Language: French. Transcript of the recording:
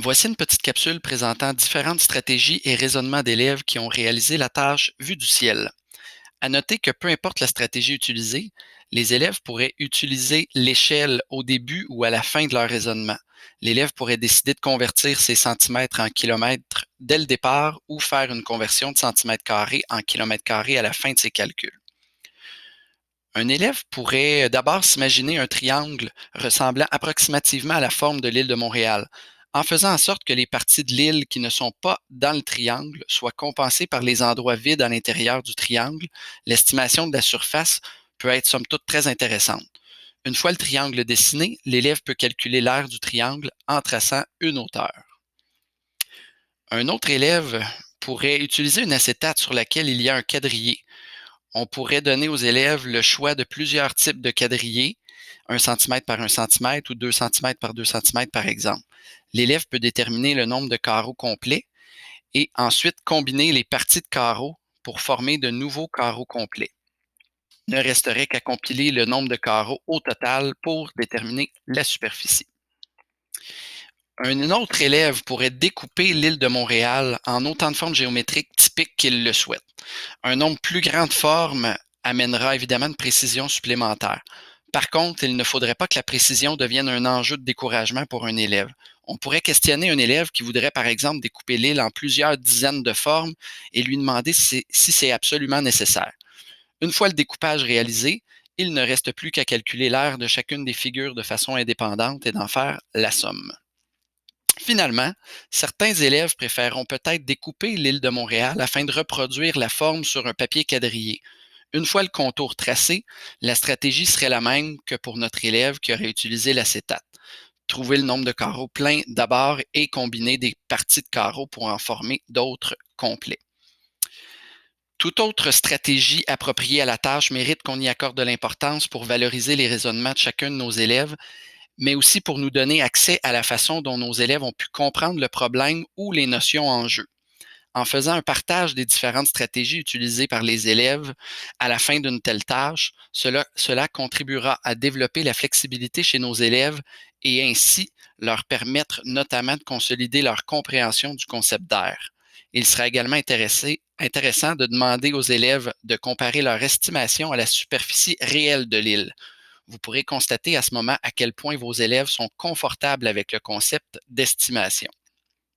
Voici une petite capsule présentant différentes stratégies et raisonnements d'élèves qui ont réalisé la tâche vue du ciel. À noter que peu importe la stratégie utilisée, les élèves pourraient utiliser l'échelle au début ou à la fin de leur raisonnement. L'élève pourrait décider de convertir ses centimètres en kilomètres dès le départ ou faire une conversion de centimètres carrés en kilomètres carrés à la fin de ses calculs. Un élève pourrait d'abord s'imaginer un triangle ressemblant approximativement à la forme de l'île de Montréal, en faisant en sorte que les parties de l'île qui ne sont pas dans le triangle soient compensées par les endroits vides à l'intérieur du triangle. L'estimation de la surface peut être somme toute très intéressante. Une fois le triangle dessiné, l'élève peut calculer l'aire du triangle en traçant une hauteur. Un autre élève pourrait utiliser une acétate sur laquelle il y a un quadrillé. On pourrait donner aux élèves le choix de plusieurs types de quadrillés, 1 cm par 1 cm ou 2 cm par 2 cm par exemple. L'élève peut déterminer le nombre de carreaux complets et ensuite combiner les parties de carreaux pour former de nouveaux carreaux complets. Il ne resterait qu'à compiler le nombre de carreaux au total pour déterminer la superficie. Un autre élève pourrait découper l'île de Montréal en autant de formes géométriques typiques qu'il le souhaite. Un nombre plus grand de formes amènera évidemment une précision supplémentaire. Par contre, il ne faudrait pas que la précision devienne un enjeu de découragement pour un élève. On pourrait questionner un élève qui voudrait, par exemple, découper l'île en plusieurs dizaines de formes et lui demander si c'est absolument nécessaire. Une fois le découpage réalisé, il ne reste plus qu'à calculer l'aire de chacune des figures de façon indépendante et d'en faire la somme. Finalement, certains élèves préféreront peut-être découper l'île de Montréal afin de reproduire la forme sur un papier quadrillé. Une fois le contour tracé, la stratégie serait la même que pour notre élève qui aurait utilisé l'acétate. Trouver le nombre de carreaux pleins d'abord et combiner des parties de carreaux pour en former d'autres complets. Toute autre stratégie appropriée à la tâche mérite qu'on y accorde de l'importance pour valoriser les raisonnements de chacun de nos élèves, mais aussi pour nous donner accès à la façon dont nos élèves ont pu comprendre le problème ou les notions en jeu. En faisant un partage des différentes stratégies utilisées par les élèves à la fin d'une telle tâche, cela contribuera à développer la flexibilité chez nos élèves et ainsi leur permettre notamment de consolider leur compréhension du concept d'aire. Il sera également intéressant de demander aux élèves de comparer leur estimation à la superficie réelle de l'île. Vous pourrez constater à ce moment à quel point vos élèves sont confortables avec le concept d'estimation.